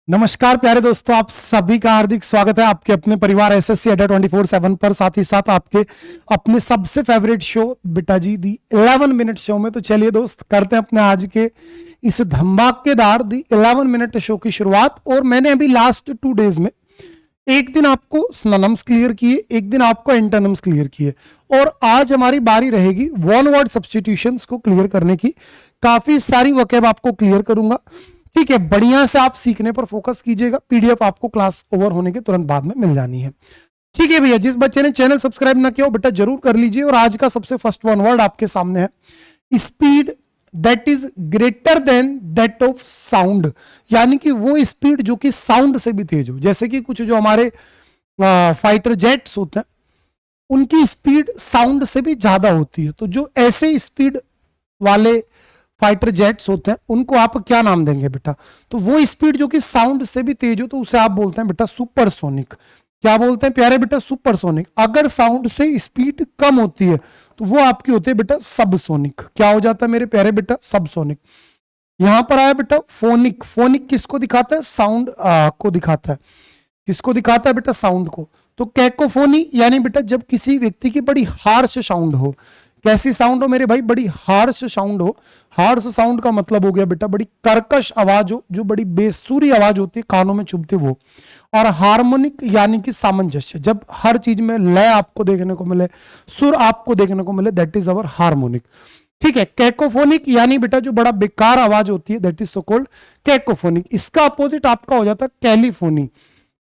नमस्कार प्यारे दोस्तों, आप सभी का हार्दिक स्वागत है आपके अपने परिवार एसएससी अड्डा 24/7 पर, साथ ही साथ आपके अपने सबसे फेवरेट शो बेटा जी दी 11 मिनट शो में। तो चलिए दोस्त, करते हैं अपने आज के इस धमाकेदार दी 11 मिनट शो की शुरुआत। और मैंने अभी लास्ट 2 डेज में एक दिन आपको सिनोनिम्स क्लियर किए, एक दिन आपको एंटोनिम्स क्लियर किए, और आज हमारी बारी रहेगी वन वर्ड सब्स्टिट्यूशंस को क्लियर करने की। काफी सारी वोकैब आपको क्लियर करूंगा, ठीक है। बढ़िया से आप सीखने पर फोकस कीजिएगा। पीडीएफ आपको क्लास ओवर होने के तुरंत बाद में मिल जानी है, ठीक है भैया। जिस बच्चे ने चैनल सब्सक्राइब ना किया हो बेटा जरूर कर लीजिए। और आज का सबसे फर्स्ट वन वर्ड आपके सामने है, speed that is greater than that of sound. यानी कि वो स्पीड जो कि साउंड से भी तेज हो। जैसे कि कुछ जो हमारे फाइटर जेट्स होते हैं उनकी स्पीड साउंड से भी ज्यादा होती है। तो जो ऐसे स्पीड वाले फाइटर जेट्स होते हैं उनको आप क्या नाम देंगे बेटा? तो वो स्पीड जो कि साउंड से भी तेज हो तो उसे आप बोलते हैं बेटा सुपरसोनिक। क्या बोलते हैं प्यारे बेटा? सुपरसोनिक। अगर साउंड से स्पीड कम होती है तो वो आपकी होती है बेटा सबसोनिक। क्या हो जाता है मेरे प्यारे बेटा? सबसोनिक। यहां पर आया बेटा फोनिक। फोनिक किसको दिखाता है? साउंड को दिखाता है। किसको दिखाता है बेटा? साउंड को। तो कैकोफोनी यानी बेटा जब किसी व्यक्ति की बड़ी हार्श साउंड हो। कैसी साउंड हो मेरे भाई? बड़ी हार्श साउंड हो। हार्श साउंड का मतलब हो गया बेटा बड़ी कर्कश आवाज हो, जो बड़ी बेसुरी आवाज होती है, कानों में चुभती वो। और हार्मोनिक यानी कि सामंजस्य, जब हर चीज में लय आपको देखने को मिले, सुर आपको देखने को मिले, दैट इज अवर हार्मोनिक, ठीक है। कैकोफोनिक यानी बेटा जो बड़ा बेकार आवाज होती है, दैट इज सो कॉल्ड कैकोफोनिक। इसका अपोजिट आपका हो जाता है कैलिफोनी।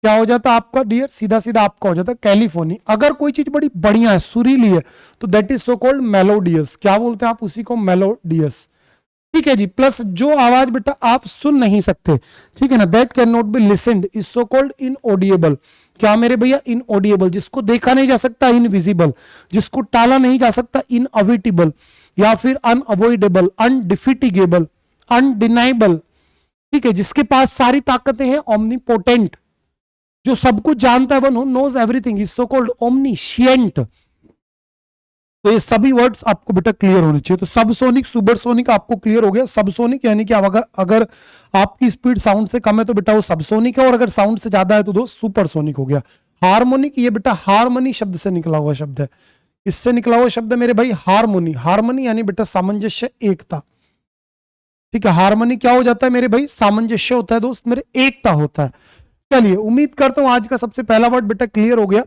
क्या हो जाता है आपका डियर? सीधा सीधा आपका हो जाता है कैलिफोनी। अगर कोई चीज बड़ी बढ़िया है, सुरीली है, तो that is so called melodious. क्या बोलते हैं आप उसी को? मेलोडियस, ठीक है जी। प्लस जो आवाज बेटा आप सुन नहीं सकते, ठीक है ना, that can not be listened is so called inaudible. क्या मेरे भैया? इनऑडिएबल। जिसको देखा नहीं जा सकता, इनविजिबल। जिसको टाला नहीं जा सकता, इनअविटेबल, या फिर अनअवॉइडेबल, अनडिफिटिगेबल, अनडिनाइबल, ठीक है। जिसके पास सारी ताकतें हैं, ओमनीपोटेंट, जो सब कुछ जानता है, one knows everything, is so called omniscient. तो ये सभी वर्ड्स आपको बेटा क्लियर होने चाहिए। तो सबसोनिक, सुपरसोनिक आपको क्लियर हो गया। सबसोनिक यानी कि अगर आपकी स्पीड साउंड से कम है तो बेटा वो सबसोनिक है, और अगर साउंड से ज्यादा है तो दोस्त सुपरसोनिक हो गया। हार्मोनिक, ये बेटा हार्मनी शब्द से निकला हुआ शब्द है। इससे निकला हुआ शब्द है मेरे भाई हार्मोनी। हार्मनी यानी बेटा सामंजस्य, एकता, ठीक है। हार्मनी क्या हो जाता है मेरे भाई? सामंजस्य होता है दोस्त मेरे, एकता होता है। चलिए, उम्मीद करता हूं आज का सबसे पहला वर्ड बेटा क्लियर हो गया।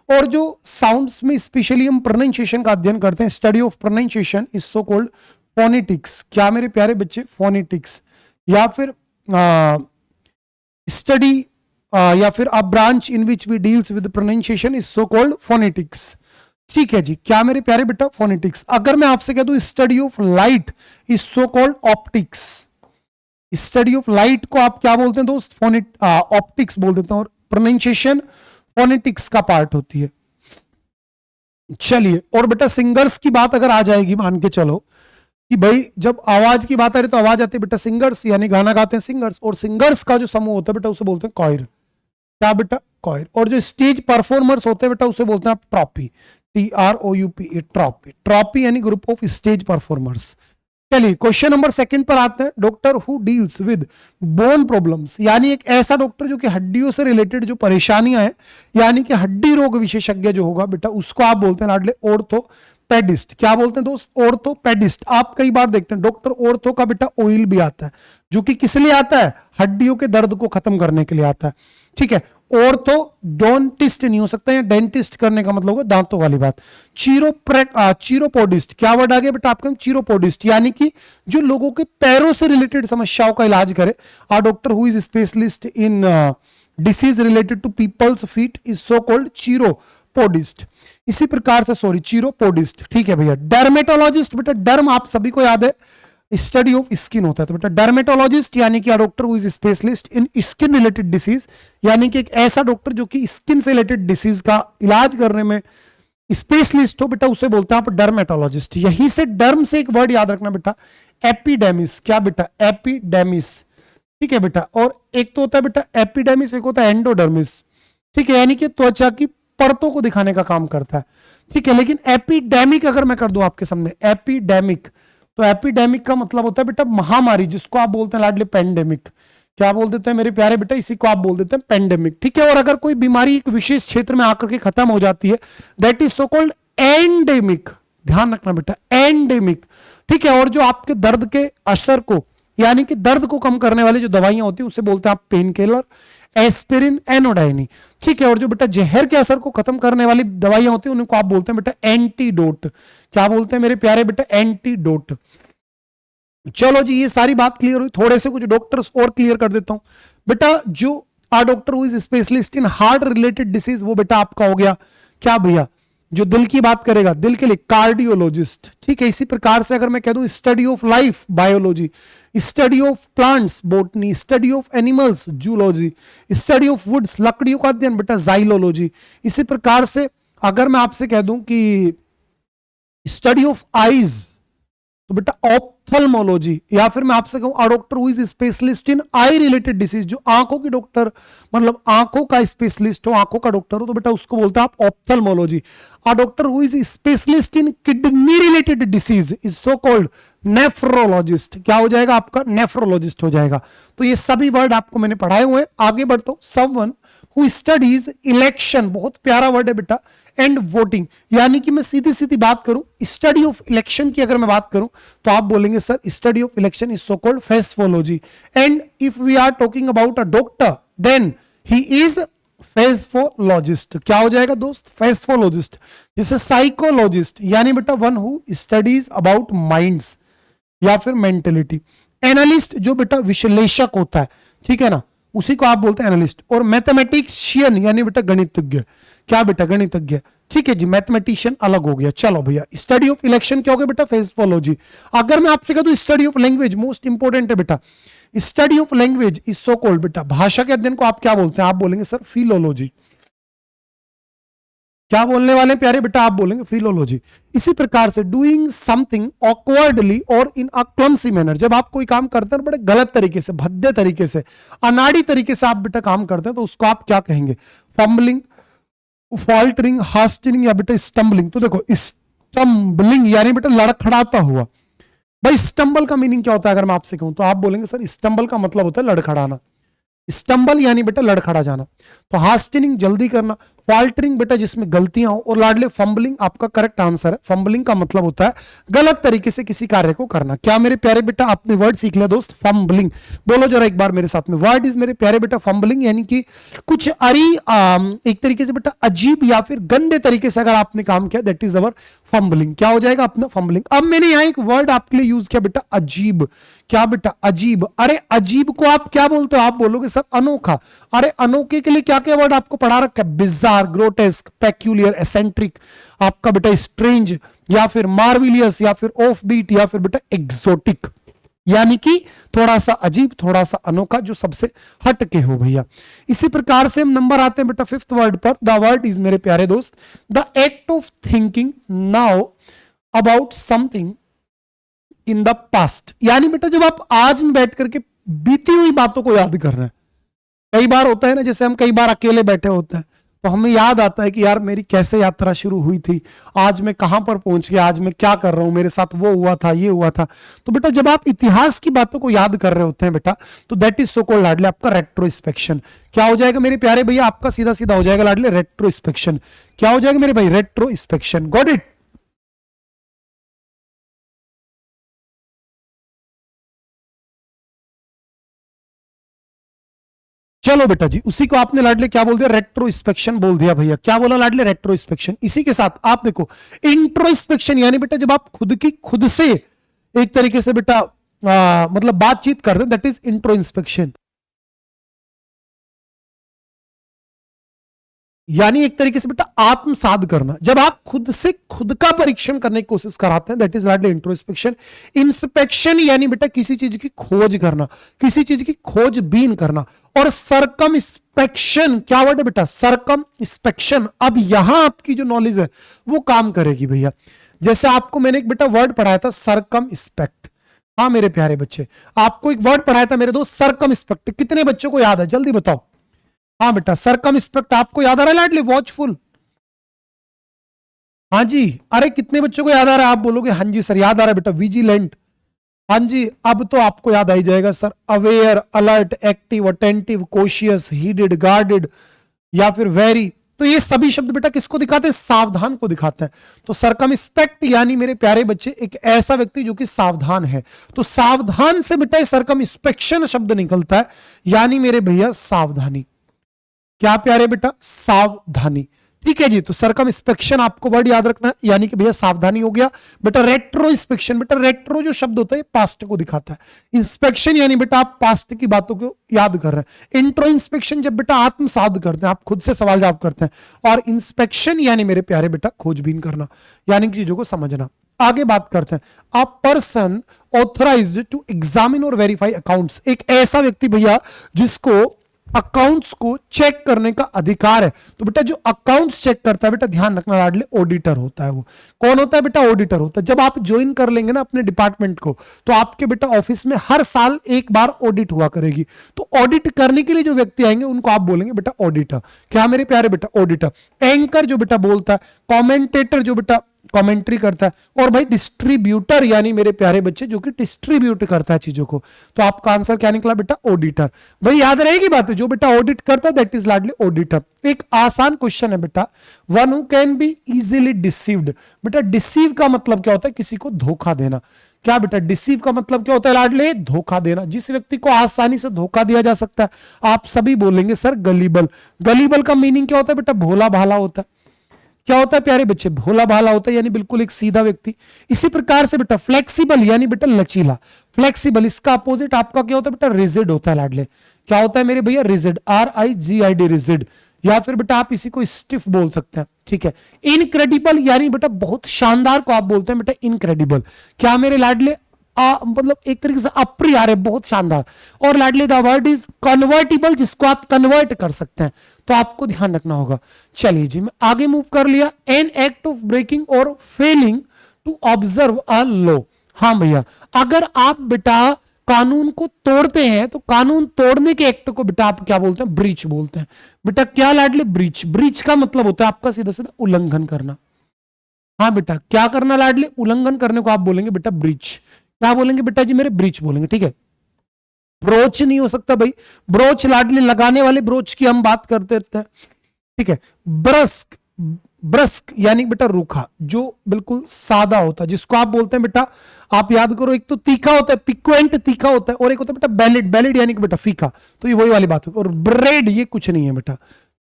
और जो साउंड्स में स्पेशली हम प्रोनाउंसिएशन का अध्ययन करते हैं, study of pronunciation is so called phonetics. क्या मेरे प्यारे बच्चे? फोनेटिक्स, या फिर स्टडी या फिर a branch in which we deals with pronunciation is so called phonetics, ठीक है जी। क्या मेरे प्यारे बेटा? फोनेटिक्स। अगर मैं आपसे कह दूं study of light is so called optics. Study of light को आप क्या बोलते हैं दोस्त? ऑप्टिक्स बोल देते हैं। और प्रोनाउंसिएशन फोनेटिक्स का पार्ट होती है। चलिए, और बेटा सिंगर्स की बात अगर आ जाएगी, मान के चलो कि भाई जब आवाज की बात आ रही तो आवाज आती है बेटा सिंगर्स, यानी गाना गाते हैं सिंगर्स। और सिंगर्स का जो समूह होता है बेटा उसे बोलते हैं कॉयर। क्या बेटा? कॉयर। और जो स्टेज परफॉर्मर्स होते हैं बेटा उसे बोलते हैं ट्रॉपी, TROUPE, ट्रॉपी। ट्रॉपी यानी ग्रुप ऑफ स्टेज परफॉर्मर्स। चलिए, क्वेश्चन नंबर 2 पर आते हैं। Doctor who deals with bone problems, यानी एक ऐसा डॉक्टर जो कि हड्डियों से रिलेटेड जो परेशानियां हैं, यानी कि हड्डी रोग विशेषज्ञ जो होगा बेटा उसको आप बोलते हैं लाडले ऑर्थोपेडिस्ट। क्या बोलते हैं दोस्त? ऑर्थोपेडिस्ट। आप कई बार देखते हैं डॉक्टर ऑर्थो का बेटा ऑयल भी आता है, जो कि किस लिए आता है? हड्डियों के दर्द को खत्म करने के लिए आता है, ठीक है। ऑर्थोडोंटिस्ट नहीं हो सकता है, डेंटिस्ट करने का मतलब होगा दांतों वाली बात। चीरोपोडिस्ट, क्या वर्ड आ गया बेटा आपका? चीरोपोडिस्ट, यानी कि जो लोगों के पैरों से रिलेटेड समस्याओं का इलाज करे। A doctor who is specialist in disease related to people's feet is so called chiropodist. इसी प्रकार से चीरोपोडिस्ट, ठीक है भैया। डर्मेटोलॉजिस्ट, बेटा डर्म आप सभी को याद है, स्टडी ऑफ स्किन होता है। तो बेटा डर्मेटोलॉजिस्ट यानी कि doctor who is specialist in skin related disease, यानी कि एक ऐसा डॉक्टर जो कि स्किन से रिलेटेड डिसीज का इलाज करने में स्पेशलिस्ट हो बेटा, उसे बोलते हैं आप डर्मेटोलॉजिस्ट। यहीं से डर्म से एक वर्ड याद रखना बेटा, एपिडेमिस। क्या बेटा? एपिडेमिस, ठीक है बेटा। और एक तो होता है बेटा एपिडेमिस, एक होता है एंडोडर्मिस, ठीक है, यानी कि त्वचा की परतों को दिखाने का काम करता है, ठीक है। लेकिन एपिडेमिक अगर मैं कर दूं आपके सामने, एपिडेमिक, तो एपिडेमिक का मतलब होता है बेटा महामारी, जिसको आप बोलते हैं लाडले पेंडेमिक। क्या बोल देते हैं मेरे प्यारे बेटा, इसी को आप बोल देते हैं पेंडेमिक। ठीक है, और अगर कोई बीमारी एक विशेष क्षेत्र में आकर के खत्म हो जाती है, that is so called endemic. ध्यान रखना बेटा, एंडेमिक। ठीक है, और जो आपके दर्द के असर को, यानी कि दर्द को कम करने वाली जो दवाइयां होती है उसे बोलते हैं आप पेन किलर, एस्पिरिन, एनोडाइनी। ठीक है, और जो बेटा जहर के असर को खत्म करने वाली दवाइयां होती है उनको आप बोलते हैं बेटा एंटीडोट। क्या बोलते हैं मेरे प्यारे बेटा, एंटीडोट। चलो जी, ये सारी बात क्लियर हुई। थोड़े से कुछ डॉक्टर्स और क्लियर कर देता हूं बेटा। जो a doctor who is specialist in heart related disease, वो बेटा आपका हो गया क्या भैया, जो दिल की बात करेगा, दिल के लिए कार्डियोलॉजिस्ट। ठीक है, इसी प्रकार से अगर मैं कह दूं study of life, biology, study of plants, botany, study of animals, zoology, study of woods, लकड़ियों का अध्ययन बेटा, जाइलोलॉजी। इसी प्रकार से अगर मैं आपसे कह दूं कि स्टडी ऑफ आईज, तो बेटा ऑप्थल्मोलॉजी। या फिर मैं आपसे कहूं doctor who is specialist in I related disease, जो आंखों की डॉक्टर, मतलब आंखों का स्पेशलिस्ट हो, आंखों का डॉक्टर हो, तो बेटा उसको बोलते हैं आप ophthalmology. Doctor who is specialist in kidney related disease is so called nephrologist. क्या हो जाएगा आपका, नेफ्रोलॉजिस्ट हो जाएगा। तो ये सभी वर्ड आपको मैंने पढ़ाए हुए हैं। आगे बढ़ता हूं, समवन हु स्टडीज इलेक्शन, बहुत प्यारा वर्ड है बेटा, एंड वोटिंग। यानी कि मैं सीधी सीधी बात करूं, स्टडी ऑफ इलेक्शन की अगर मैं बात करूं तो आप बोलेंगे sir study of election is so called psephology. And if we are talking about a doctor, then he is psephologist. क्या हो जाएगा दोस्त, फेस्फोलॉजिस्ट। जैसे साइकोलॉजिस्ट, यानी बेटा one who studies about minds या फिर मेंटेलिटी। एनालिस्ट, जो बेटा विश्लेषक होता है, ठीक है ना, उसी को आप बोलते हैं एनालिस्ट। और मैथमेटिशियन, यानी बेटा गणितज्ञ। क्या बेटा, गणितज्ञ। ठीक है जी, मैथमेटिशियन अलग हो गया। चलो भैया, स्टडी ऑफ इलेक्शन क्या हो गया बेटा, फेस्फोलॉजी। अगर मैं आपसे कह दूं study of language, most important है बेटा, study of language is so called बेटा, भाषा के अध्ययन को आप क्या बोलते हैं, आप बोलेंगे सर फिलोलॉजी। क्या बोलने वाले प्यारे बेटा, आप बोलेंगे फिलोलॉजी। इसी प्रकार से डूइंग समथिंग ऑकवर्डली और इन अ क्लमसी मैनर, जब आप कोई काम करते हैं बड़े गलत तरीके से, भद्दे तरीके से, अनाड़ी तरीके से आप बेटा काम करते हैं, तो उसको आप क्या कहेंगे, फंबलिंग, फॉल्टरिंग, हास्टिंग या बेटा स्टम्बलिंग। तो देखो स्टम्बलिंग यानी बेटा लड़खड़ाता हुआ। भाई स्टम्बल का मीनिंग क्या होता है अगर मैं आपसे कहूं, तो आप बोलेंगे सर स्टम्बल का मतलब होता है लड़खड़ाना। स्टम्बल यानी बेटा लड़खड़ा जाना। तो हास्टिंग जल्दी करना, फॉल्टरिंग बेटा जिसमें गलतियां हो, और लाडले फंबलिंग आपका करेक्ट आंसर है। फंबलिंग का मतलब होता है गलत तरीके से किसी कार्य को करना। क्या मेरे प्यारे बेटा आपने वर्ड सीख लिया दोस्त, फंबलिंग। बोलो जरा एक बार मेरे साथ में, वर्ड इज मेरे प्यारे बेटा फंबलिंग, यानी कि कुछ एक तरीके से बेटा अजीब या फिर गंदे तरीके से अगर आपने काम किया, दैट इज अवर फंबलिंग। क्या हो जाएगा अपना, फंबलिंग। अब मैंने यहां एक वर्ड आपके लिए यूज किया बेटा, अजीब। क्या बेटा, अजीब। अरे अजीब को आप क्या बोलते हो, आप बोलोगे सर अनोखा। अरे अनोखे के लिए क्या क्या वर्ड आपको पढ़ा रखा है, बिजार, ग्रोटेस्क, पेक्यूलियर, एसेंट्रिक, आपका बेटा स्ट्रेंज, या फिर मार्विलियस, या फिर ऑफ बीट, या फिर बेटा एग्जोटिक। यानी कि थोड़ा सा अजीब, थोड़ा सा अनोखा, जो सबसे हटके हो भैया। इसी प्रकार से हम नंबर आते हैं बेटा फिफ्थ वर्ड पर। द वर्ड इज मेरे प्यारे दोस्त the act of thinking now about something in the past. यानी बेटा जब आप आज में बैठ करके बीती हुई बातों को याद कर रहे हैं। कई बार होता है ना, जैसे हम कई बार अकेले बैठे होते हैं तो हमें याद आता है कि यार मेरी कैसे यात्रा शुरू हुई थी, आज मैं कहां पर पहुंच गया, आज मैं क्या कर रहा हूं, मेरे साथ वो हुआ था, ये हुआ था। तो बेटा जब आप इतिहास की बातों को याद कर रहे होते हैं बेटा, तो दैट इज सो कॉल्ड लाडले आपका रेट्रोस्पेक्शन। क्या हो जाएगा मेरे प्यारे भैया, आपका सीधा सीधा हो जाएगा लाडले रेट्रोस्पेक्शन। क्या हो जाएगा मेरे भाई, रेट्रोस्पेक्शन। Got it. चलो बेटा जी, उसी को आपने लाडले क्या बोल दिया, रेट्रोस्पेक्शन बोल दिया भैया। क्या बोला लाडले, रेट्रोस्पेक्शन। इसी के साथ आप देखो इंट्रोस्पेक्शन, यानी बेटा जब आप खुद की खुद से एक तरीके से बेटा मतलब बातचीत करते हैं, दैट इज इंट्रोस्पेक्शन। यानी एक तरीके से बेटा आत्मसात करना, जब आप खुद से खुद का परीक्षण करने की कोशिश कराते हैं, that is Ladli introspection. Inspection यानी बेटा किसी चीज की खोज करना, किसी चीज की खोजबीन करना। और सरकम इंस्पेक्शन, क्या वर्ड है बेटा, सरकम इंस्पेक्शन। अब यहां आपकी जो नॉलेज है वो काम करेगी भैया। जैसे आपको मैंने एक बेटा वर्ड पढ़ाया था सरकम इंस्पेक्ट। हाँ मेरे प्यारे बच्चे, आपको एक वर्ड पढ़ाया था मेरे दोस्त सरकम इंस्पेक्ट। कितने बच्चों को याद है, जल्दी बताओ। हाँ बेटा सरकम इंस्पेक्ट आपको याद आ रहा है लाडली, वॉचफुल। हाँ जी, अरे कितने बच्चों को याद आ रहा है, आप बोलोगे हाँ जी सर याद आ रहा है बेटा, विजिलेंट। हाँ जी, अब तो आपको याद आ ही जाएगा sir. Aware, alert, active, attentive, cautious, heeded, guarded या फिर वेरी। तो ये सभी शब्द बेटा किसको दिखाते हैं? सावधान को दिखाते हैं। तो सरकमस्पेक्ट यानी मेरे प्यारे बच्चे एक ऐसा व्यक्ति जो कि सावधान है। तो सावधान से बेटा सरकमस्पेक्शन शब्द निकलता है, यानी मेरे भैया सावधानी। क्या प्यारे बेटा? सावधानी। ठीक है जी। तो सरकमस्पेक्शन आपको वर्ड याद रखना है, यानी कि भैया सावधानी हो गया। बेटा रेट्रोस्पेक्शन, बेटा रेट्रो जो शब्द होता है पास्ट को दिखाता है। इंस्पेक्शन यानी बेटा आप पास्ट की बातों को याद कर रहे हैं। इंट्रो इंस्पेक्शन जब बेटा आत्मसात करते हैं, आप खुद से सवाल जवाब करते हैं। और इंस्पेक्शन यानी मेरे प्यारे बेटा खोजबीन करना, यानी कि चीजों को समझना। आगे बात करते हैं। A person authorised to examine और वेरीफाई अकाउंट्स, एक ऐसा व्यक्ति भैया जिसको अकाउंट्स को चेक करने का अधिकार है। तो बेटा जो अकाउंट्स चेक करता है बेटा ध्यान रखना लाडले, ऑडिटर होता है। वो कौन होता है बेटा? ऑडिटर होता है। जब आप ज्वाइन कर लेंगे ना अपने डिपार्टमेंट को, तो आपके बेटा ऑफिस में हर साल एक बार ऑडिट हुआ करेगी। तो ऑडिट करने के लिए जो व्यक्ति आएंगे उनको आप बोलेंगे बेटा ऑडिटर। क्या मेरे प्यारे बेटा? ऑडिटर। एंकर जो बेटा बोलता है, कॉमेंटेटर जो बेटा कमेंट्री करता है, और भाई डिस्ट्रीब्यूटर यानी मेरे प्यारे बच्चे जो कि डिस्ट्रीब्यूट करता है चीजों को। तो आपका आंसर क्या निकला बेटा? ऑडिटर। भाई याद रहेगी बात है, जो बेटा ऑडिट करता है दैट इज लार्डली ऑडिटर। एक आसान क्वेश्चन है बेटा, one who can be easily deceived. बेटा डिसीव का मतलब क्या होता है? किसी को धोखा देना। क्या बेटा डिसीव का मतलब क्या होता है लाडले? धोखा देना। जिस व्यक्ति को आसानी से धोखा दिया जा सकता है, आप सभी बोलेंगे सर गलीबल। गलीबल का मीनिंग क्या होता है बेटा? भोला भाला होता है। क्या होता है प्यारे बच्चे? भोला भाला होता है, यानी बिल्कुल एक सीधा व्यक्ति। इसी प्रकार से बेटा फ्लेक्सिबल यानी बेटा लचीला। फ्लेक्सिबल इसका अपोजिट आपका क्या होता है बेटा? रिजिड होता है लाडले। क्या होता है मेरे भैया? Rigid, RIGID, rigid. या फिर बेटा आप इसी को स्टिफ बोल सकते हैं। ठीक है। इनक्रेडिबल यानी बेटा बहुत शानदार को आप बोलते हैं बेटा इनक्रेडिबल। क्या मेरे लाडले? मतलब एक तरीके से अप्रिय, बहुत शानदार। और लाडली द वर्ड इज कन्वर्टिबल, जिसको आप कन्वर्ट कर सकते हैं। तो आपको ध्यान रखना होगा। चलिए जी, मैं आगे मूव कर लिया। एन एक्ट ऑफ ब्रेकिंग और failing to observe a law. हाँ भैया, अगर आप बेटा कानून को तोड़ते हैं तो कानून तोड़ने के एक्ट को बेटा आप क्या बोलते हैं? ब्रीच बोलते हैं। बेटा क्या लाडली? ब्रीच। ब्रीच का मतलब होता है आपका सीधा सीधा उल्लंघन करना। हाँ बेटा, क्या करना लाडली? उल्लंघन करने को आप बोलेंगे बेटा ब्रीच। क्या बोलेंगे बेटा जी? मेरे ब्रीच बोलेंगे। ठीक है। ब्रोच नहीं हो सकता भाई, ब्रोच लाडली लगाने वाले ब्रोच की हम बात करते रहते हैं। ठीक है। ब्रस्क, ब्रस्क यानी बेटा रूखा, जो बिल्कुल सादा होता है, जिसको आप बोलते हैं बेटा, आप याद करो, एक तो तीखा होता है, पिक्वेंट तीखा होता है, और एक होता है बेटा बैलिड। बैलिड यानी कि बेटा फीका। तो ये वही वाली बात है। और ब्रेड ये कुछ नहीं है बेटा।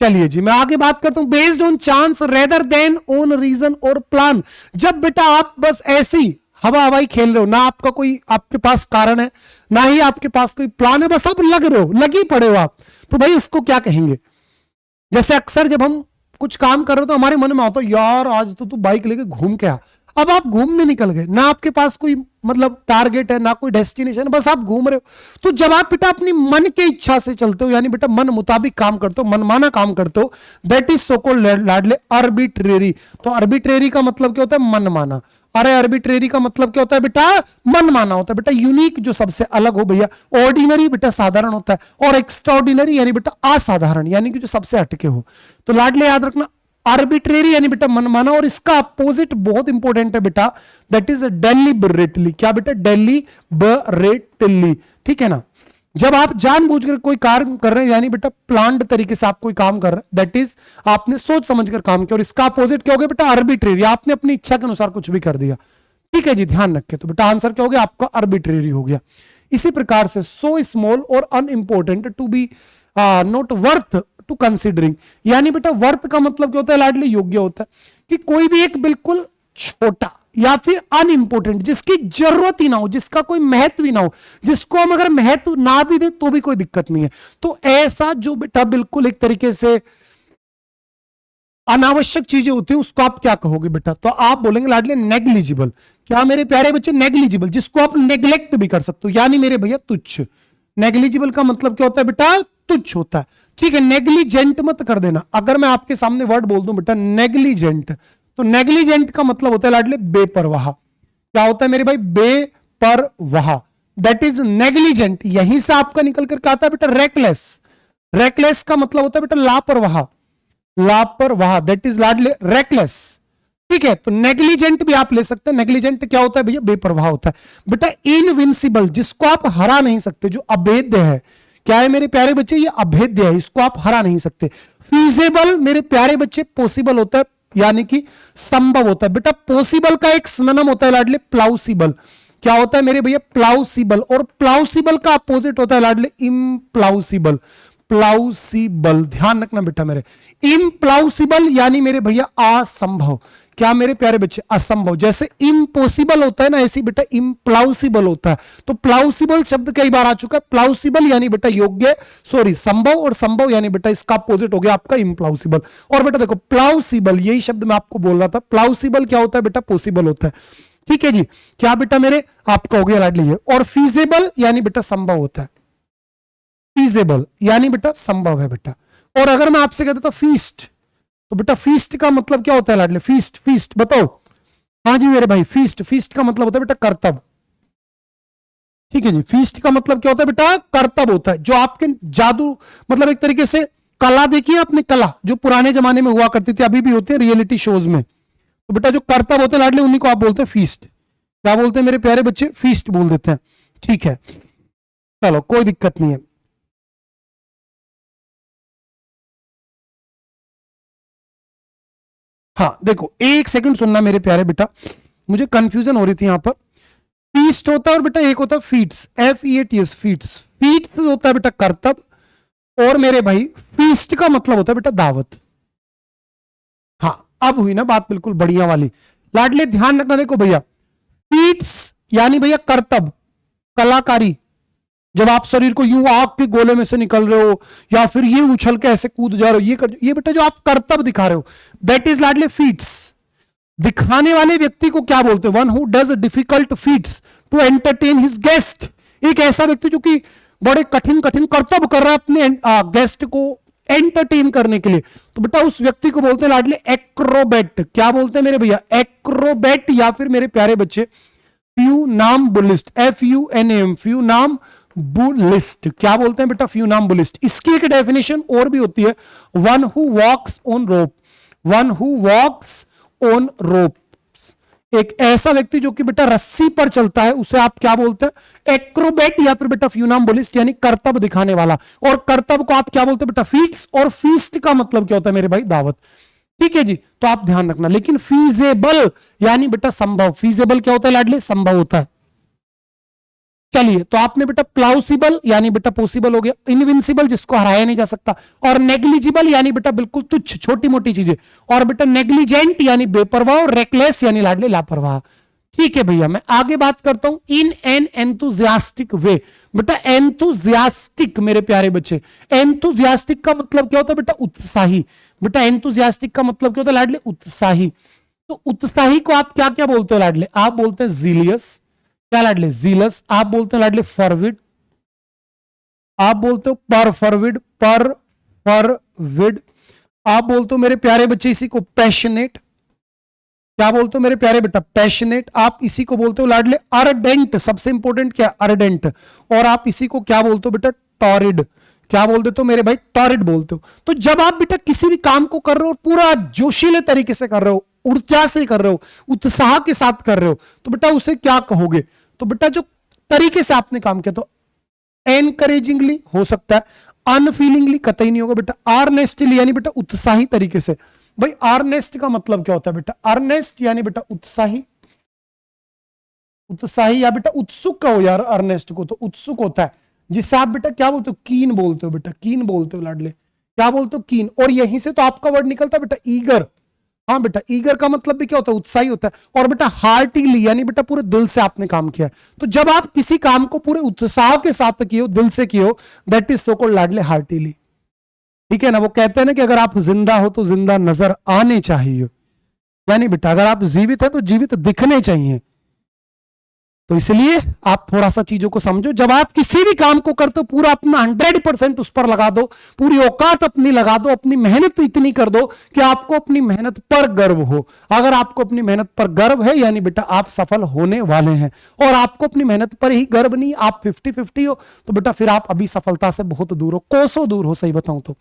चलिए जी, मैं आगे बात करता हूं। Based on chance rather than on reason और प्लान। जब बेटा आप बस ऐसी हवा हवाई खेल रहे हो, ना आपका कोई आपके पास कारण है, ना ही आपके पास कोई प्लान है, बस आप लग रहे हो, लगी पड़े हो आप, तो भाई इसको क्या कहेंगे? जैसे अक्सर जब हम कुछ काम कर रहे हो तो हमारे मन में आता है यार आज तो तू बाइक लेके घूम के आ। अब आप घूमने निकल गए, ना आपके पास कोई मतलब टारगेट है, ना कोई डेस्टिनेशन, बस आप घूम रहे हो। तो जब आप बेटा अपनी मन के इच्छा से चलते हो, यानी बेटा मन मुताबिक काम करते हो, मनमाना काम करते हो, दैट इज सो कॉल्ड लाडले आर्बिट्रेरी। तो आर्बिट्रेरी का मतलब क्या होता है? मनमाना। अरे आर्बिट्रेरी का मतलब क्या होता है बेटा? मनमाना होता है बेटा। यूनिक जो सबसे अलग हो भैया। ऑर्डिनरी बेटा साधारण होता है, और एक्स्ट्राऑर्डिनरी यानी बेटा असाधारण, यानी कि जो सबसे हटके हो। तो लाडले याद रखना, आर्बिट्रेरी यानी बेटा मनमाना, और इसका अपोजिट बहुत इंपॉर्टेंट है बेटा, दैट इज डेलिबरेटली। क्या बेटा? डेलिबरेटली। ठीक है ना। जब आप जानबूझकर कोई कार्य कर रहे हैं, यानी बेटा प्लान्ड तरीके से आप कोई काम कर रहे हैं, दैट इज आपने सोच समझकर काम किया। और इसका अपोजिट क्या हो गया बेटा? आर्बिट्रेरी, आपने अपनी इच्छा के अनुसार कुछ भी कर दिया। ठीक है जी, ध्यान रखें। तो बेटा आंसर क्या हो गया आपका? आर्बिट्रेरी हो गया। इसी प्रकार से सो स्मॉल और unimportant to be not worth to considering, यानी बेटा वर्थ का मतलब क्या होता है लाडली? योग्य होता है। कि कोई भी एक बिल्कुल छोटा या फिर अनइंपोर्टेंट, जिसकी जरूरत ही ना हो, जिसका कोई महत्व ही ना हो, जिसको हम अगर महत्व ना भी दे तो भी कोई दिक्कत नहीं है, तो ऐसा जो बेटा बिल्कुल एक तरीके से अनावश्यक चीजें होती हैं, उसको आप क्या कहोगे बेटा? तो आप बोलेंगे लाडले नेग्लिजिबल। क्या मेरे प्यारे बच्चे? नेग्लिजिबल, जिसको आप नेग्लेक्ट भी कर सकते हो, यानी मेरे भैया तुच्छ। नेग्लिजिबल का मतलब क्या होता है बेटा? तुच्छ होता है। ठीक है। नेग्लिजेंट मत कर देना। अगर मैं आपके सामने वर्ड बोल दूं बेटा नेग्लिजेंट, तो नेग्लिजेंट का मतलब होता है लाडले बेपरवाह। क्या होता है मेरे भाई? बेपरवाह, दैट इज नेग्लिजेंट। यहीं से आपका निकल कर आता है बेटा रेकलेस। रेकलेस का मतलब होता है बेटा लापरवाह। लापरवाह, दैट इज लाडले रेकलेस। ठीक है, तो नेग्लिजेंट भी आप ले सकते हैं। नेग्लिजेंट क्या होता है भैया? बेपरवाह होता है। बेटा इनविंसिबल, जिसको आप हरा नहीं सकते, जो अभेद्य है, क्या है मेरे प्यारे बच्चे? ये अभेद्य है, इसको आप हरा नहीं सकते। फीजेबल मेरे प्यारे बच्चे पॉसिबल होता है, यानी कि संभव होता है। बेटा पॉसिबल का एक सिनोनिम होता है लाडले प्लाउसिबल। क्या होता है मेरे भैया? प्लाउसिबल। और प्लाउसिबल का अपोजिट होता है लाडले इम्प्लाउसिबल। प्लाउसिबल, ध्यान रखना बेटा मेरे। इम्प्लाउसिबल यानी मेरे भैया असंभव। क्या मेरे प्यारे बच्चे? असंभव। जैसे इम्पॉसिबल होता है ना, ऐसी बेटा इम्प्लाउसिबल होता है। तो प्लाउसिबल शब्द कई बार आ चुका है। प्लाउसिबल यानी बेटा योग्य, सॉरी संभव, और संभव यानी बेटा इसका अपोजिट हो गया आपका इम्प्लाउसिबल। और बेटा देखो प्लाउसिबल, यही शब्द मैं आपको बोल रहा था। प्लाउसिबल क्या होता है बेटा? पॉसिबल होता है। ठीक है जी, क्या बेटा मेरे आपका हो गया लाडली है। और फीजेबल यानी बेटा संभव होता है। फीजेबल यानी बेटा संभव है बेटा। और अगर मैं आपसे कहता था फीस्ट, तो बेटा फीस्ट का मतलब क्या होता है लाडले? फीस्ट, फीस्ट बताओ। हाँ जी मेरे भाई, फीस्ट, फीस्ट का मतलब होता है बेटा कर्तव्य। ठीक है जी, फीस्ट का मतलब क्या होता है बेटा? कर्तव्य होता है। जो आपके जादू, मतलब एक तरीके से कला, देखिए आपने कला जो पुराने जमाने में हुआ करती थी, अभी भी होते हैं रियलिटी शोज में। तो बेटा जो कर्तव्य होते हैं लाडले, उन्हीं को आप बोलते हैं फीस्ट। क्या बोलते हैं मेरे प्यारे बच्चे? फीस्ट बोल देते हैं। ठीक है, चलो कोई दिक्कत नहीं है। हाँ देखो, एक सेकंड सुनना मेरे प्यारे बेटा, मुझे कंफ्यूजन हो रही थी यहां पर। फीस्ट होता है और बेटा एक होता है फीट्स, FEATS, फीट्स। फीट्स होता है बेटा कर्तव्य, और मेरे भाई फीस्ट का मतलब होता है बेटा दावत। हाँ अब हुई ना बात बिल्कुल बढ़िया वाली। लाडले ध्यान रखना, देखो भैया फीट्स यानी भैया कर्तव्य, कलाकारी। जब आप शरीर को यूं आग के गोले में से निकल रहे हो, या फिर ये उछल के ऐसे कूद जा रहे हो, ये बेटा जो आप कर्तव्य दिखा रहे हो, दैट इज लाडले फीट्स। दिखाने वाले व्यक्ति को क्या बोलते हैं? One who does difficult feats to entertain his guest. एक ऐसा व्यक्ति जो कि बड़े कठिन कठिन कर्तव्य कर रहा है अपने गेस्ट को एंटरटेन करने के लिए, तो बेटा उस व्यक्ति को बोलते हैं लाडले एक्रोबेट। क्या बोलते हैं मेरे भैया? एक्रोबेट, या फिर मेरे प्यारे बच्चे फ्यूनाम्बुलिस्ट, FUNAM, फ्यूनाम्बुलिस्ट। क्या बोलते हैं बेटा? फ्यूनाम्बुलिस्ट। इसकी एक डेफिनेशन और भी होती है, one who walks on rope. One who walks on rope, एक ऐसा व्यक्ति जो कि बेटा रस्सी पर चलता है, उसे आप क्या बोलते हैं? एक्रोबेट, या फिर बेटा फ्यूनाम्बुलिस्ट, यानी कर्तव्य दिखाने वाला। और कर्तव्य को आप क्या बोलते हैं बेटा? फीट्स। और फीस्ट का मतलब क्या होता है मेरे भाई? दावत। ठीक है जी, तो आप ध्यान रखना। लेकिन फीजेबल यानी बेटा संभव। फीजेबल क्या होता है लाडले? संभव होता है। चलिए, तो आपने बेटा प्लाउसिबल यानी बेटा पॉसिबल हो गया, इनविंसिबल जिसको हराया नहीं जा सकता, और नेग्लिजिबल यानी बेटा बिल्कुल तुच्छ, छोटी मोटी चीजें, और बेटा नेग्लिजेंट यानी बेपरवाह, और रेकलेस यानी लाडले लापरवाह। ठीक है भैया, मैं आगे बात करता हूं। इन एन एंथुजियास्टिक वे। बेटा एंथुजियास्टिक मेरे प्यारे बच्चे, एंथुजियास्टिक का मतलब क्या होता है बेटा? उत्साही। बेटा एंथुजियास्टिक का मतलब क्या होता है लाडले? उत्साही। तो उत्साही को आप क्या क्या बोलते हो लाडले? आप बोलते हैं जीलियस। क्या लाडले? जीलस। आप बोलते हैं लाडले फॉरविड। आप बोलते हो पर फॉरविड, पर फॉरविड। आप बोलते हो मेरे प्यारे बच्चे इसी को पैशनेट। क्या बोलते हो मेरे प्यारे बेटा? पैशनेट। आप इसी को बोलते हो लाडले अर्डेंट। सबसे इंपॉर्टेंट क्या? अर्डेंट। और आप इसी को क्या बोलते हो बेटा? टॉरिड। क्या बोल देते हो मेरे भाई? टॉरिड बोलते हो। तो जब आप बेटा किसी भी काम को कर रहे हो, पूरा जोशीले तरीके से कर रहे हो, ऊर्जा से कर रहे हो, उत्साह के साथ कर रहे हो, तो बेटा उसे क्या कहोगे? तो बेटा जो तरीके से आपने काम किया, तो एनकरेजिंगली हो सकता है, अनफीलिंगली कतई नहीं होगा बेटा, आर्नेस्टली यानी बेटा उत्साही तरीके से। भाई आर्नेस्ट का मतलब क्या होता है बेटा? अर्नेस्ट यानी बेटा उत्साही, उत्साही या बेटा उत्सुक कहो यार, अर्नेस्ट को तो उत्सुक होता है, जिससे आप बेटा क्या बोलते हो? कीन बोलते हो बेटा, कीन बोलते हो लाडले। क्या बोलते हो? कीन। और यहीं से तो आपका वर्ड निकलता है बेटा ईगर। हाँ बेटा, ईगर का मतलब भी क्या होता है? उत्साही होता है। और बेटा हार्टीली यानी बेटा पूरे दिल से आपने काम किया। तो जब आप किसी काम को पूरे उत्साह के साथ किए हो, दिल से किए हो, दैट इज सो कॉल्ड लाडले हार्टीली। ठीक है ना? वो कहते हैं ना कि अगर आप जिंदा हो तो जिंदा नजर आने चाहिए, यानी बेटा अगर आप जीवित है तो जीवित दिखने चाहिए। तो इसलिए आप थोड़ा सा चीजों को समझो। जब आप किसी भी काम को करते हो, पूरा अपना 100% उस पर लगा दो, पूरी औकात अपनी लगा दो, अपनी मेहनत तो इतनी कर दो कि आपको अपनी मेहनत पर गर्व हो। अगर आपको अपनी मेहनत पर गर्व है, यानी बेटा आप सफल होने वाले हैं। और आपको अपनी मेहनत पर ही गर्व नहीं, आप 50-50 हो, तो बेटा फिर आप अभी सफलता से बहुत दूर हो, कोसों दूर हो, सही बताऊं तो।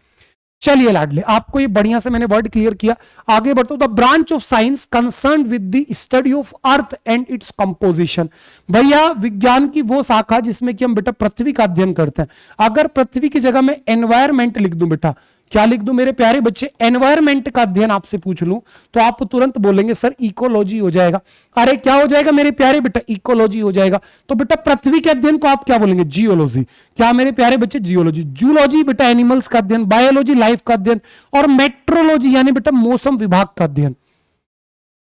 चलिए लाडले, आपको ये बढ़िया से मैंने वर्ड क्लियर किया। आगे बढ़ते the branch of science concern with the study of earth and its composition. भैया विज्ञान की वो शाखा जिसमें कि हम बेटा पृथ्वी का अध्ययन करते हैं। अगर पृथ्वी की जगह मैं एनवायरमेंट लिख दूं बेटा, क्या लिख दूं मेरे प्यारे बच्चे, एनवायरमेंट का अध्ययन आपसे पूछ लूं तो आप तुरंत बोलेंगे सर इकोलॉजी हो जाएगा। अरे क्या हो जाएगा मेरे प्यारे बेटा, इकोलॉजी हो जाएगा। तो बेटा पृथ्वी के अध्ययन को आप क्या बोलेंगे, जियोलॉजी। क्या मेरे प्यारे बच्चे, जियोलॉजी। जूलॉजी बेटा एनिमल्स का अध्ययन, बायोलॉजी लाइफ का अध्ययन, और मेट्रोलॉजी यानी बेटा मौसम विभाग का अध्ययन।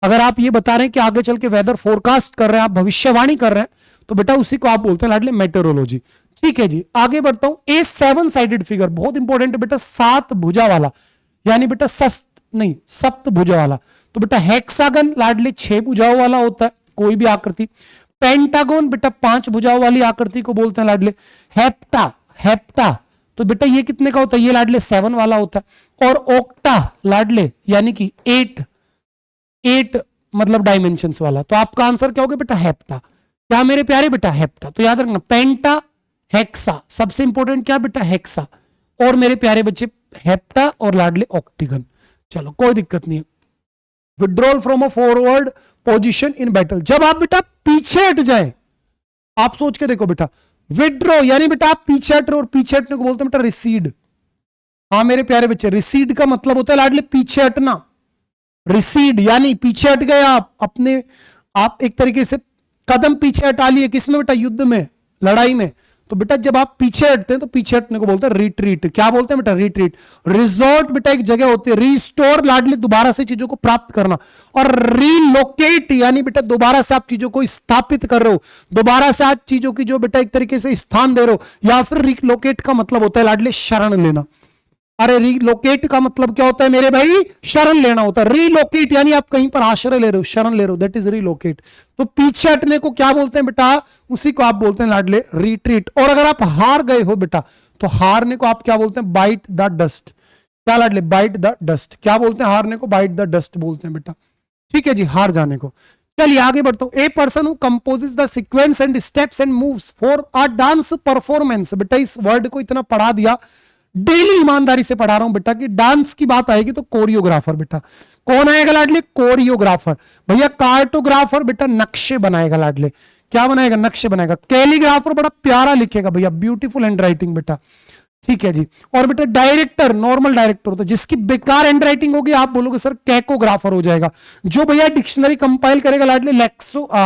अगर आप ये बता रहे हैं कि आगे चल के वेदर फोरकास्ट कर रहे हैं, आप भविष्यवाणी कर रहे हैं, तो बेटा उसी को आप बोलते हैं लाडले मेटेरोलॉजी। ठीक है जी, आगे बढ़ता हूं। ए 7 साइडेड फिगर, बहुत इंपॉर्टेंट है बेटा, 7 भुजा वाला, यानी बेटा सप्त भुजा वाला। तो बेटा हेक्सागन लाडले 6 भुजाओं वाला होता है, कोई भी आकृति। पेंटागोन बेटा 5 भुजाओं वाली आकृति को बोलते हैं लाडले। हेप्टा तो बेटा ये कितने का होता है, ये लाडले 7 वाला होता है। और ओक्टा लाडले यानी कि 8 मतलब डायमेंशंस वाला। तो आपका आंसर क्या होगा बेटा, हेप्टा। क्या मेरे प्यारे बेटा, हेप्टा। तो याद रखना पेंटा हेक्सा, सबसे इंपॉर्टेंट क्या बेटा, हेक्सा। और मेरे प्यारे बच्चे हेप्टा और लाडले ऑक्टिगन। चलो कोई दिक्कत नहीं है। Withdrawal from a forward position in battle, जब आप बेटा पीछे हट जाए, आप सोच के देखो बेटा, विड्रॉ यानी बेटा आप पीछे हट रहे हो, और पीछे हटने को बोलते हैं बेटा रिसीड। हाँ मेरे प्यारे बच्चे, रिसीड का मतलब होता है लाडले पीछे हटना। रिसीड यानी पीछे हट गए आप एक तरीके से कदम पीछे हटा लिए, किसमें बेटा, युद्ध में, लड़ाई में। तो बेटा जब आप पीछे हटते हैं तो पीछे हटने को बोलते हैं रिट्रीट। क्या बोलते हैं बेटा, रिट्रीट। रिजॉर्ट बेटा एक जगह होती है। रिस्टोर लाडली दोबारा से चीजों को प्राप्त करना। और रीलोकेट यानी बेटा दोबारा से आप चीजों को स्थापित कर रहे हो, दोबारा से आप चीजों की जो बेटा एक तरीके से स्थान दे रहे हो। या फिर रिलोकेट का मतलब होता है लाडले शरण लेना। अरे रीलोकेट का मतलब क्या होता है मेरे भाई, शरण लेना होता है। रीलोकेट यानी आप कहीं पर आश्रय ले रहे हो, शरण ले रहे हो, दैट इज रीलोकेट। तो पीछे हटने को क्या बोलते हैं बेटा, उसी को आप बोलते हैं लाडले रिट्रीट। और अगर आप हार गए हो बेटा, तो हारने को आप क्या बोलते हैं, बाइट द डस्ट। क्या लाडले, बाइट द डस्ट। क्या बोलते हैं हारने को, बाइट द डस्ट बोलते हैं बेटा। ठीक है जी, हार जाने को। चलिए आगे बढ़ता हूं। A person who composes the sequence and steps and moves for a dance performance. बेटा इस वर्ड को इतना पढ़ा दिया, डेली ईमानदारी से पढ़ा रहा हूं बेटा, कि डांस की बात आएगी तो कोरियोग्राफर। बेटा कौन आएगा लाडले, कोरियोग्राफर। भैया कार्टोग्राफर बेटा नक्शे बनाएगा लाडले। क्या बनाएगा, नक्शे बनाएगा। कैलीग्राफर बड़ा प्यारा लिखेगा भैया, ब्यूटीफुल हैंड राइटिंग बेटा। ठीक है जी। और बेटा डायरेक्टर, नॉर्मल डायरेक्टर होता है, जिसकी बेकार हैंड राइटिंग होगी आप बोलोगे सर कैकोग्राफर हो जाएगा। जो भैया डिक्शनरी कंपाइल करेगा लाडले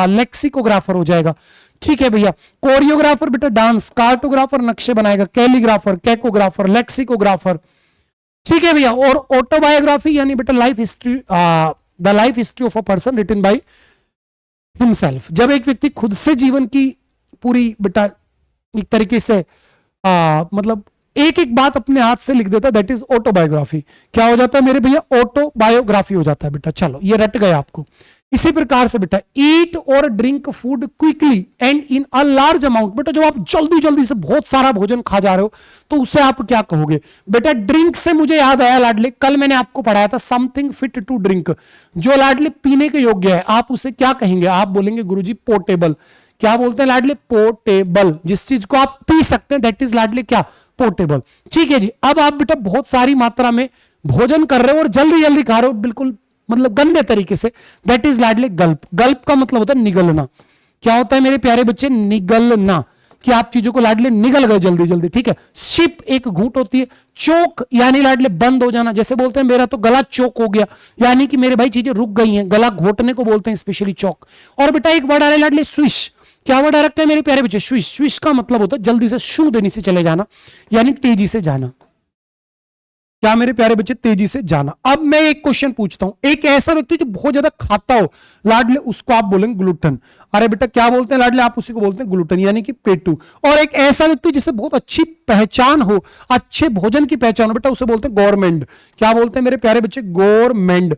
लेक्सिकोग्राफर हो जाएगा। ठीक है भैया। कोरियोग्राफर बेटा डांस, कार्टोग्राफर नक्शे बनाएगा, कैलीग्राफर, कैकोग्राफर, लेक्सिकोग्राफर। ठीक है भैया। और ऑटोबायोग्राफी यानी बेटा life history, the life history of a person written by himself. जब एक व्यक्ति खुद से जीवन की पूरी बेटा एक तरीके से मतलब एक एक बात अपने हाथ से लिख देता है, दैट इज ऑटोबायोग्राफी। क्या हो जाता है मेरे भैया, ऑटोबायोग्राफी हो जाता है बेटा। चलो ये रट गए आपको। इसी प्रकार से बेटा ईट और drink food quickly and in a large amount. बेटा जब आप जल्दी जल्दी से बहुत सारा भोजन खा जा रहे हो तो उसे आप क्या कहोगे बेटा। ड्रिंक से मुझे याद आया लाडले, कल मैंने आपको पढ़ाया था समथिंग फिट टू ड्रिंक, जो लाडले पीने के योग्य है, आप उसे क्या कहेंगे, आप बोलेंगे गुरुजी पोर्टेबल। क्या बोलते हैं लाडले, पोर्टेबल। जिस चीज को आप पी सकते हैं दैट इज लाडले क्या, पोर्टेबल। ठीक है जी। अब आप बेटा बहुत सारी मात्रा में भोजन कर रहे हो और जल्दी जल्दी खा रहे हो, बिल्कुल मतलब गंदे तरीके से, दैट इज लाडले गल्प। गल्प का मतलब होता है निगलना। क्या होता है मेरे प्यारे बच्चे, निगलना, कि आप चीजों को लाडले निगल गए जल्दी जल्दी। ठीक है। शिप एक घूंट होती है। चोक यानी लाडले बंद हो जाना, जैसे बोलते हैं मेरा तो गला चोक हो गया, यानी कि मेरे भाई चीजें रुक गई हैं, गला घोटने को बोलते हैं स्पेशली चौक। और बेटा एक वर्ड आ रहा है लाडले स्विश। क्या वर्ड आ रखा है मेरे प्यारे बच्चे, स्विश। स्विश का मतलब होता है जल्दी से शू देने से चले जाना, यानी तेजी से जाना। क्या मेरे प्यारे बच्चे, तेजी से जाना। अब मैं एक क्वेश्चन पूछता हूं, एक ऐसा व्यक्ति जो बहुत ज्यादा खाता हो लाडले, उसको आप बोलेंगे ग्लूटन। अरे बेटा क्या बोलते हैं लाडले, आप उसी को बोलते हैं ग्लूटन, यानी कि पेटू। और एक ऐसा व्यक्ति जिसे बहुत अच्छी पहचान हो, अच्छे भोजन की पहचान हो बेटा, उसे बोलते हैं गवर्नमेंट। क्या बोलते हैं मेरे प्यारे बच्चे, गवर्नमेंट।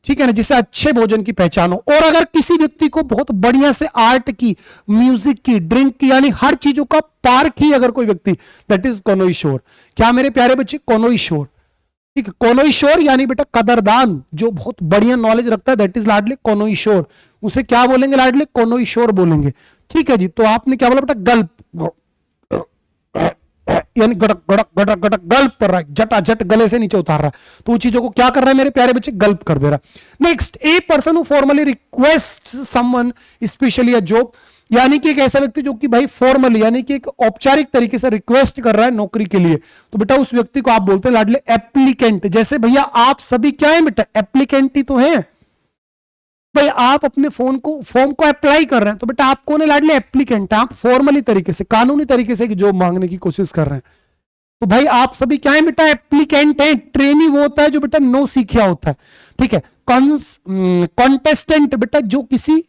ठीक है ना, जिसे अच्छे भोजन की पहचान हो। और अगर किसी व्यक्ति को बहुत बढ़िया से आर्ट की, म्यूजिक की, ड्रिंक की, यानी हर चीजों का पार्क ही अगर कोई व्यक्ति, दैट इज कोनोइशोर। क्या मेरे प्यारे बच्चे, कोनोइशोर। ठीक है। कोनोइशोर यानी बेटा कदरदान, जो बहुत बढ़िया नॉलेज रखता है, दैट इज लाडले कोनोइशोर। उसे क्या बोलेंगे लाडले, कोनोइशोर बोलेंगे। ठीक है जी। तो आपने क्या बोला बेटा, गल्प, यानी गड़क गड़क गड़क गड़क गल्प कर रहा है, जटाजट गले से नीचे उतार रहा है, तो वो चीजों को क्या कर रहा है मेरे प्यारे बच्चे, गल्प कर दे रहा है। Next, a person who formally request someone specially a job, यानी कि एक ऐसा व्यक्ति जो कि भाई फॉर्मली यानी कि एक औपचारिक तरीके से रिक्वेस्ट कर रहा है नौकरी के लिए, तो बेटा उस व्यक्ति को आप बोलते हैं लाडले एप्लीकेंट। जैसे भैया आप सभी क्या है बेटा, एप्लीकेंट ही तो है भाई, आप अपने फॉर्म को अप्लाई कर रहे हैं, तो बेटा आप कौन है लाडले, एप्लीकेंट। आप फॉर्मली तरीके से, कानूनी तरीके से जॉब मांगने की कोशिश कर रहे हैं, तो भाई आप सभी क्या है बेटा, एप्लीकेंट है। ट्रेनी वो होता है जो बेटा नो सीखा होता है, ठीक है। कॉन्टेस्टेंट बेटा जो किसी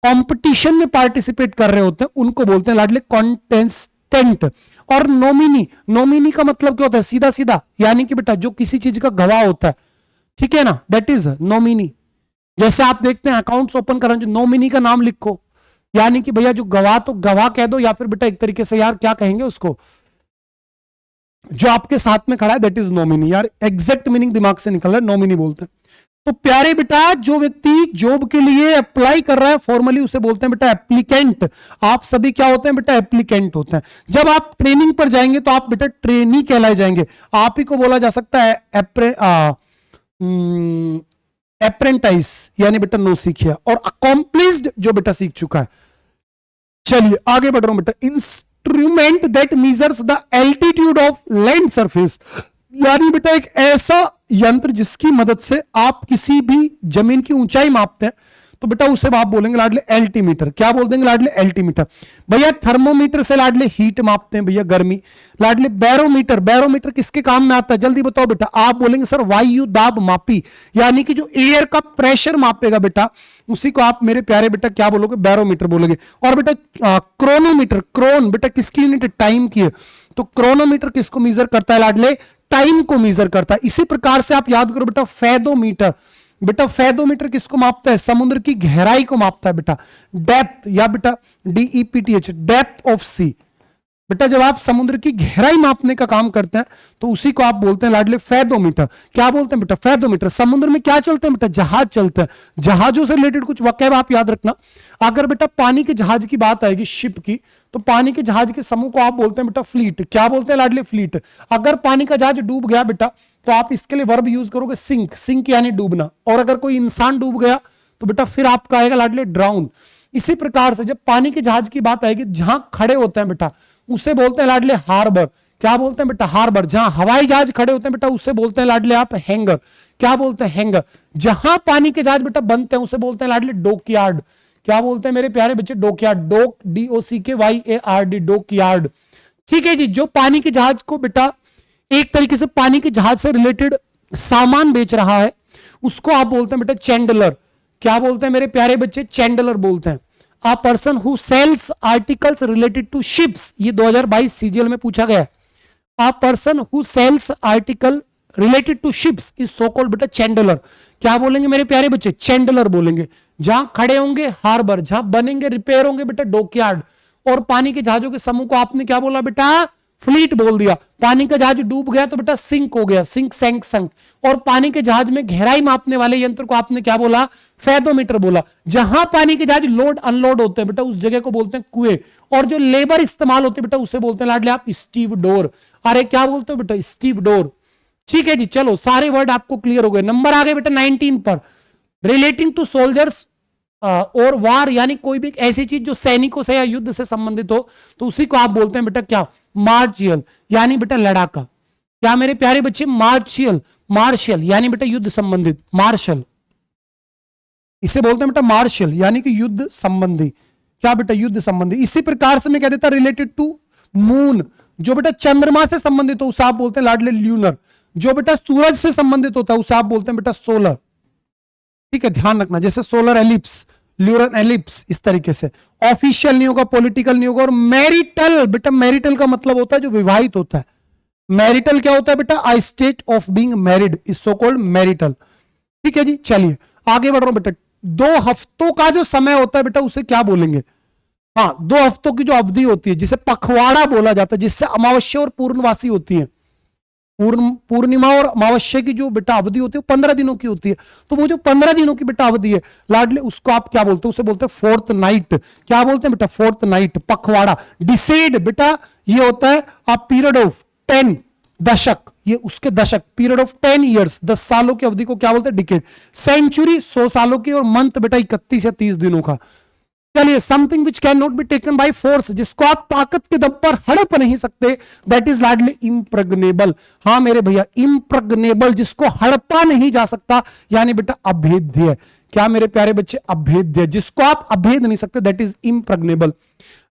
कंपटीशन में पार्टिसिपेट कर रहे होते हैं उनको बोलते हैं लाडले कॉन्टेस्टेंट। और नॉमिनी का मतलब क्या होता है, सीधा सीधा, यानी कि बेटा जो किसी चीज का गवाह होता है, ठीक है ना, दैट इज नॉमिनी। जैसे आप देखते हैं अकाउंट्स ओपन कर रहे हैं, नॉमिनी का नाम लिखो, यानी कि भैया जो गवाह, तो गवाह कह दो, या फिर बेटा एक तरीके से यार क्या कहेंगे उसको, जो आपके साथ में खड़ा है, दैट इज नॉमिनी। यार एग्जैक्ट मीनिंग दिमाग से निकल रहा है, नॉमिनी बोलते हैं। तो प्यारे बेटा जो व्यक्ति जॉब के लिए अप्लाई कर रहा है फॉर्मली, उसे बोलते हैं बेटा एप्लीकेंट। आप सभी क्या होते हैं बेटा, एप्लीकेंट होते हैं। जब आप ट्रेनिंग पर जाएंगे तो आप बेटा ट्रेनी कहलाए जाएंगे। आप ही को बोला जा सकता है अप्रेंटाइज, यानी बेटा नो सीखिया, और अकॉम्प्लिस्ड जो बेटा सीख चुका है। चलिए आगे बढ़ रहा हूं बेटा। Instrument that measures the altitude of land surface, यानी बेटा एक ऐसा यंत्र जिसकी मदद से आप किसी भी जमीन की ऊंचाई मापते हैं, तो बेटा उसे आप बोलेंगे लाडले एल्टीमीटर। क्या बोल देंगे लाडले, एल्टीमीटर। भैया थर्मोमीटर से लाडले हीट मापते हैं भैया, गर्मी, लाडले बैरोमीटर। बैरोमीटर किसके काम में आता है, जल्दी बताओ बेटा। आप बोलेंगे सर वायु दाब मापी, यानी कि जो एयर का प्रेशर मापेगा बेटा, उसी को आप मेरे प्यारे बेटा क्या बोलोगे, बैरोमीटर बोलोगे। और बेटा क्रोनोमीटर, क्रोन बेटा किसकी यूनिट, टाइम की है, तो क्रोनोमीटर किसको मेजर करता है लाडले, टाइम को मेजर करता है। इसी प्रकार से आप याद करो बेटा फेदोमीटर, बेटा फेदोमीटर किसको मापता है, समुद्र की गहराई को मापता है बेटा। डेप्थ, या बेटा DEPTH, डेप्थ ऑफ सी, बेटा जब आप समुद्र की गहराई मापने का काम करते हैं तो उसी को आप बोलते हैं लाडले फेदोमीटर। क्या बोलते हैं बेटा, फेदोमीटर। समुद्र में क्या चलते हैं बेटा, जहाज चलते हैं। जहाजों से रिलेटेड कुछ वाक्य आप याद रखना। अगर बेटा पानी के जहाज की बात आएगी, शिप की, तो पानी के जहाज के समूह को आप बोलते हैं बेटा फ्लीट। क्या बोलते हैं लाडले, फ्लीट। अगर पानी का जहाज डूब गया बेटा, तो आप इसके लिए वर्ब यूज करोगे सिंक, सिंक यानी डूबना। और अगर कोई इंसान डूब गया तो बेटा फिर आपका आएगा लाडले ड्राउन। इसी प्रकार से जब पानी के जहाज की बात आएगी, जहां खड़े होते हैं बेटा, उसे बोलते हैं लाडले हार्बर। क्या बोलते हैं बेटा, हार्बर। जहां हवाई जहाज खड़े होते हैं बेटा, उसे बोलते हैं लाडले आप हैंगर। क्या बोलते हैं, हैंगर। जहां पानी के जहाज बेटा बनते हैं उसे बोलते हैं लाडले डॉकयार्ड। क्या बोलते हैं मेरे प्यारे बच्चे, डॉकयार्ड। Dock DOCKYARD, dockyard. ठीक है जी। जो पानी के जहाज को बेटा एक तरीके से पानी के जहाज से रिलेटेड सामान बेच रहा है, उसको आप बोलते हैं बेटा चैंडलर। क्या बोलते हैं मेरे प्यारे बच्चे, चैंडलर बोलते हैं। A person who sells articles related to ships, ये 2022 CGL में पूछा गया है। A person who sells article related to ships is so called बेटा चैंडलर। क्या बोलेंगे मेरे प्यारे बच्चे, चैंडलर बोलेंगे। जहां खड़े होंगे हार्बर, जहां बनेंगे रिपेयर होंगे बेटा डॉकयार्ड। और पानी के जहाजों के समूह को आपने क्या बोला बेटा, फ्लीट बोल दिया। पानी का जहाज डूब गया तो बेटा सिंक हो गया, सिंक सैंक संक। और पानी के जहाज में गहराई मापने वाले यंत्र को आपने क्या बोला, फेदोमीटर बोला। जहां पानी के जहाज लोड अनलोड होते हैं बेटा, उस जगह को बोलते हैं कुएं। और जो लेबर इस्तेमाल होते हैं बेटा, उसे बोलते हैं लाडले आप स्टीव डोर। अरे क्या बोलते हो बेटा, स्टीव डोर। ठीक है जी। चलो सारे वर्ड आपको क्लियर हो गए। नंबर आ गए बेटा 19 पर। रिलेटिंग टू सोल्जर्स और वार, यानी कोई भी ऐसी चीज जो सैनिकों से या युद्ध से संबंधित हो, तो उसी को आप बोलते हैं बेटा क्या, मार्शियल, यानी बेटा लड़ाका। क्या मेरे प्यारे बच्चे, मार्शियल, मार्शल यानी बेटा युद्ध संबंधित, मार्शल इसे बोलते हैं बेटा मार्शल, यानी कि युद्ध संबंधी। क्या बेटा, युद्ध संबंधी। इसी प्रकार से मैं कह देता रिलेटेड टू मून, जो बेटा चंद्रमा से संबंधित हो उसे आप बोलते हैं लाडले ल्यूनर। जो बेटा सूरज से संबंधित होता है उसे आप बोलते हैं बेटा सोलर। ठीक है, ध्यान रखना। जैसे सोलर एलिप्स, ल्यूरन एलिप्स, इस तरीके से। ऑफिशियल नहीं होगा, पॉलिटिकल नहीं होगा। और मैरिटल, बेटा मैरिटल का मतलब होता है जो विवाहित होता है। मैरिटल क्या होता है बेटा, a state of being married is so called marital. ठीक है जी। चलिए आगे बढ़ रहा हूं बेटा। 2 हफ्तों का जो समय होता है बेटा, उसे क्या बोलेंगे, हाँ 2 हफ्तों की जो अवधि होती है जिसे पखवाड़ा बोला जाता है, जिससे अमावस्या और पूर्णवासी होती है। पूर्णिमा और अमावस्या की जो बेटा अवधि होती है वो 15 दिनों की होती है। तो वो जो 15 दिनों की बेटा अवधि है लाडले, उसको आप क्या बोलते हैं, उसे बोलते हैं फोर्थ नाइट। क्या बोलते हैं बेटा, फोर्थ नाइट, पखवाड़ा। डिसेड बेटा ये होता है अ पीरियड ऑफ 10 दशक, ये उसके दशक, पीरियड ऑफ 10 ईयर्स, 10 सालों की अवधि को क्या बोलते हैं? डिकेड। सेंचुरी 100 सालों की, और मंथ बेटा 31 या 30 दिनों का। चलिए, something which can not be taken by force, जिसको आप ताकत के दम पर हड़प नहीं सकते, दैट इज लार्डली इम्प्रग्नेबल। हाँ मेरे भैया, इम्प्रग्नेबल, जिसको हड़पा नहीं जा सकता, यानी बेटा अभेद्य। क्या मेरे प्यारे बच्चे? अभेद्य, जिसको आप अभेद नहीं सकते, दैट इज इम्प्रग्नेबल।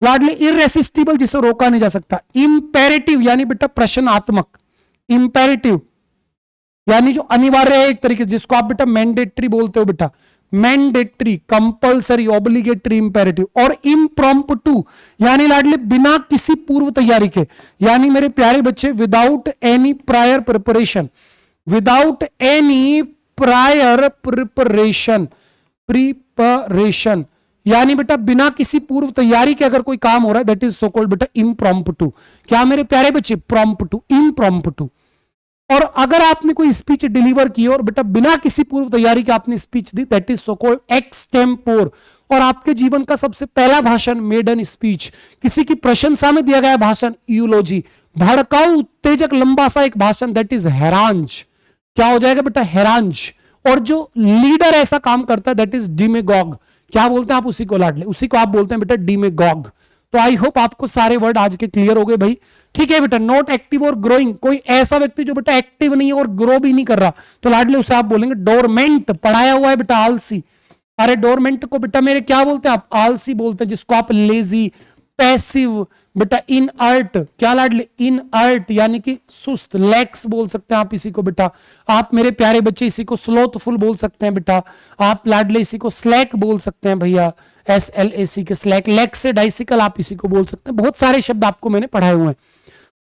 लार्डली इरेसिस्टिबल, जिसे रोका नहीं जा सकता। इंपेरेटिव यानी बेटा प्रश्नात्मक, इंपेरेटिव यानी जो अनिवार्य है एक तरीके से, जिसको आप बेटा मैंडेटरी बोलते हो बेटा, मैंडेटरी, कंपल्सरी, ऑब्लिगेटरी, इंपेरेटिव। और इम्प्रॉम्प्टू यानी लाडले बिना किसी पूर्व तैयारी के, यानी मेरे प्यारे बच्चे without any prior preparation, without any prior preparation, preparation यानी बेटा बिना किसी पूर्व तैयारी के अगर कोई काम हो रहा है, दैट इज सो कॉल्ड बेटा इम्प्रॉम्प्टू। क्या मेरे प्यारे बच्चे? प्रॉम्प्टू, इम्प्रॉम्प्टू। और अगर आपने कोई स्पीच डिलीवर की और बेटा बिना किसी पूर्व तैयारी के आपने speech the, that is so called extempore. और आपके जीवन का सबसे पहला भाषण मेडन स्पीच, किसी की प्रशंसा में दिया गया भाषण यूलोजी, भड़काऊ उत्तेजक लंबा सा एक भाषण, दैट इज हेरांज। क्या हो जाएगा बेटा? हेरांज। और जो लीडर ऐसा काम करता है, दैट इज डिमेगॉग। क्या बोलते हैं आप उसी को? लाडले, उसी को आप बोलते हैं बेटा डिमेगॉग। तो आई होप आपको सारे वर्ड आज के क्लियर हो गए भाई। ठीक है बेटा, नॉट एक्टिव और ग्रोइंग, कोई ऐसा व्यक्ति जो बेटा एक्टिव नहीं है और ग्रो भी नहीं कर रहा, तो लाडले उसे आप बोलेंगे डोरमेंट, पढ़ाया हुआ है बेटा आलसी। अरे डोरमेंट को बेटा मेरे क्या बोलते हैं? आप आलसी बोलते हैं, जिसको आप लेजी, पैसिव, बेटा इनअर्ट। क्या लाडले? इनअर्ट यानी कि सुस्त, लैक्स बोल सकते हैं आप इसी को बेटा। आप मेरे प्यारे बच्चे इसी को स्लोथफुल बोल सकते हैं बेटा। आप लाडले इसी को स्लैक बोल सकते हैं भैया, SLAC के स्लैक। लैक्स से डाइसिकल आप इसी को बोल सकते हैं। बहुत सारे शब्द आपको मैंने पढ़ाए हुए हैं।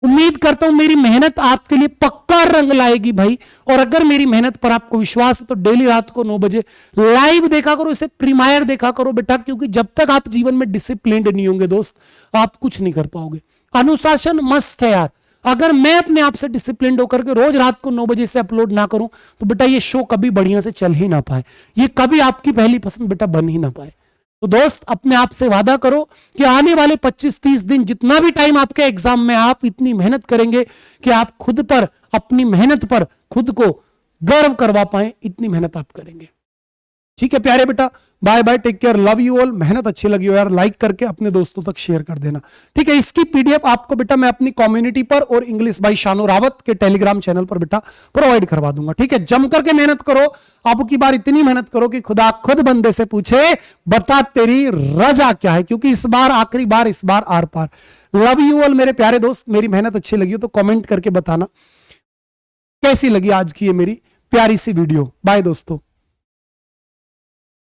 उम्मीद करता हूं मेरी मेहनत आपके लिए पक्का रंग लाएगी भाई। और अगर मेरी मेहनत पर आपको विश्वास है तो डेली रात को 9 बजे लाइव देखा करो, इसे प्रीमायर देखा करो बेटा, क्योंकि जब तक आप जीवन में डिसिप्लिन्ड नहीं होंगे दोस्त, आप कुछ नहीं कर पाओगे। अनुशासन मस्ट है यार। अगर मैं अपने आप से डिसिप्लिन्ड होकर के रोज रात को 9 बजे से अपलोड ना करूं, तो बेटा ये शो कभी बढ़िया से चल ही ना पाए, ये कभी आपकी पहली पसंद बेटा बन ही ना पाए। तो दोस्त अपने आप से वादा करो कि आने वाले 25-30 दिन, जितना भी टाइम आपके एग्जाम में, आप इतनी मेहनत करेंगे कि आप खुद पर, अपनी मेहनत पर खुद को गर्व करवा पाए, इतनी मेहनत आप करेंगे। ठीक है प्यारे बेटा, bye bye, take care, love you all. मेहनत अच्छी लगी हो यार, लाइक करके अपने दोस्तों तक शेयर कर देना। ठीक है, इसकी PDF आपको बेटा मैं अपनी कम्युनिटी पर और इंग्लिश बाय शानो रावत के टेलीग्राम चैनल पर बेटा प्रोवाइड करवा दूंगा। ठीक है, जम करके मेहनत करो। अब की बार इतनी मेहनत करो कि खुदा खुद बंदे से पूछे, बता तेरी रजा क्या है, क्योंकि इस बार आखिरी बार, इस बार आर पार। लव यू ऑल मेरे प्यारे दोस्त। मेरी मेहनत अच्छी लगी हो तो कमेंट करके बताना कैसी लगी आज की ये मेरी प्यारी सी वीडियो। बाय दोस्तों।